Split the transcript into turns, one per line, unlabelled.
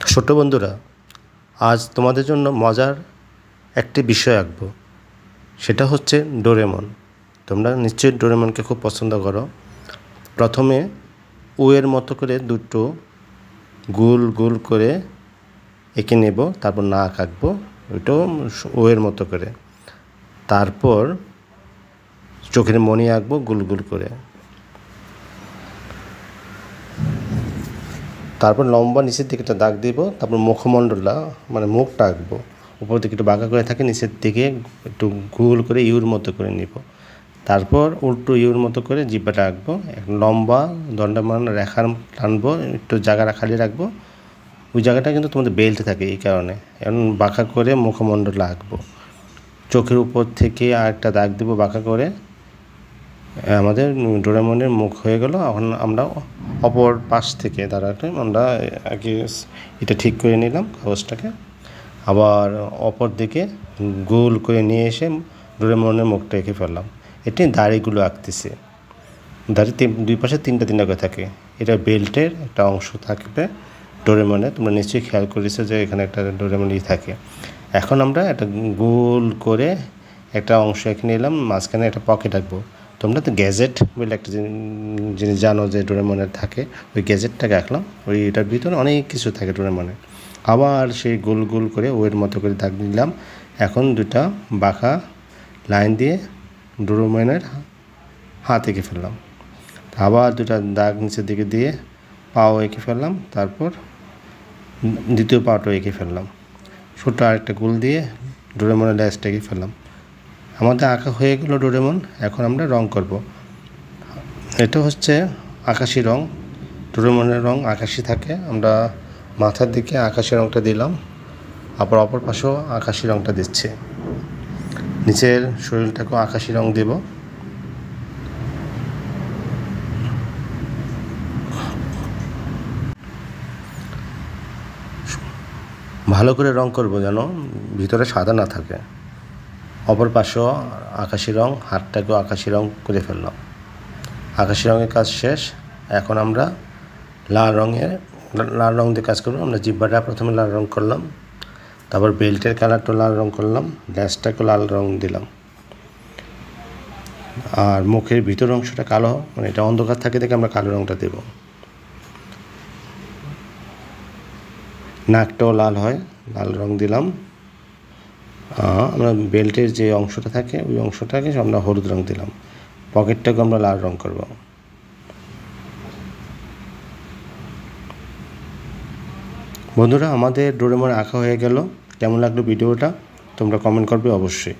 ছোট বন্ধুরা, আজ তোমাদের জন্য মজার একটি বিষয় আঁকবো। সেটা হচ্ছে ডোরেমন। তোমরা নিশ্চয়ই ডোরেমনকে খুব পছন্দ করো। প্রথমে ওয়ের মতো করে দুটো গোল গোল করে এঁকে নেব, তারপর নাক আঁকবো ওইটাও ওয়ের মতো করে। তারপর চোখের মণি আঁকবো গোল গোল করে। তারপর লম্বা নিচের দিকে একটা দাগ দিব, তারপর মুখমণ্ডলটা মানে মুখটা আঁকবো। উপর দিকে একটু বাঁকা করে থাকে, নিচের দিকে একটু গোল করে ইউর মতো করে নিব। তারপর উল্টো ইউর মতো করে জিহ্বাটা আঁকবো। লম্বা দণ্ডায়মান রেখার টানবো, একটু জায়গা খালি রাখবো। ওই জায়গাটা কিন্তু তোমাদের বেল্ট থাকে, এই কারণে এখন বাঁকা করে মুখমণ্ডল আঁকবো। চোখের উপর থেকে আর একটা দাগ দিব বাঁকা করে। আমাদের ডোরেমনের মুখ হয়ে গেল। এখন আমরা অপর পাশ থেকে দাঁড়াতে আমরা আগে এটা ঠিক করে নিলাম কাগজটাকে। আবার অপর দিকে গোল করে নিয়ে এসে ডোরেমনের মুখটা এঁকে ফেললাম। এটি দাড়িগুলো আঁকতেছে। দাড়ি দুই পাশে তিনটা করে থাকে। এটা বেল্টের একটা অংশ থাকবে ডোরেমনে। তোমরা নিশ্চয়ই খেয়াল করেছো যে এখানে একটা ডোরেমনই থাকে। এখন আমরা একটা গোল করে একটা অংশ এঁকে নিলাম, মাঝখানে একটা পকেট আঁকবো। তোমরা তো গ্যাজেট বলে একটা জিনিস জানো যে ডোরেমনের থাকে, ওই গ্যাজেটটাকে আঁকলাম। ওইটার ভিতরে অনেক কিছু থাকে ডোরেমনে। আবার সেই গোল গোল করে ওয়ের মতো করে দাগ নিলাম। এখন দুটা বাঁকা লাইন দিয়ে ডোরেমনের হাত এঁকে ফেললাম। আবার দুটা দাগ নিচের দিকে দিয়ে পাও এঁকে ফেললাম। তারপর দ্বিতীয় পাটাও এঁকে ফেললাম। ছোট আরেকটা গোল দিয়ে ডোরেমনের লেজটা এঁকে ফেললাম। আমাদের আঁকা হয়ে গেল ডোরেমন। এখন আমরা রং করব। এটা হচ্ছে আকাশি রং। ডোরেমনের রং আকাশি থাকে। আমরা মাথার দিকে আকাশি রংটা দিলাম, আবার অপর পাশেও আকাশি রংটা দিচ্ছি। নিচের শরীরটাকেও আকাশি রং দেব। ভালো করে রং করব যেন ভিতরে সাদা না থাকে। অপর পাশেও আকাশি রং, হাতটাকেও আকাশি রং করে ফেললাম। আকাশি রঙের কাজ শেষ। এখন আমরা লাল রং দিয়ে কাজ করব। আমরা জিহ্বাটা প্রথমে লাল রং করলাম, তারপর বেল্টের কালারটা লাল রং করলাম, লেজটাকে লাল রং দিলাম। আর মুখের ভিতর অংশটা কালো, মানে এটা অন্ধকার থাকে দেখে আমরা কালো রংটা দেব। নাকটাও লাল হয়, লাল রং দিলাম। আমরা বেল্টের যে অংশটা থাকে ওই অংশটাকে আমরা হলুদ রং দিলাম। পকেটটাকে আমরা লাল রং করব। বন্ধুরা, আমাদের ডোরেমন আঁকা হয়ে গেল। কেমন লাগলো ভিডিওটা তোমরা কমেন্ট করবে অবশ্যই।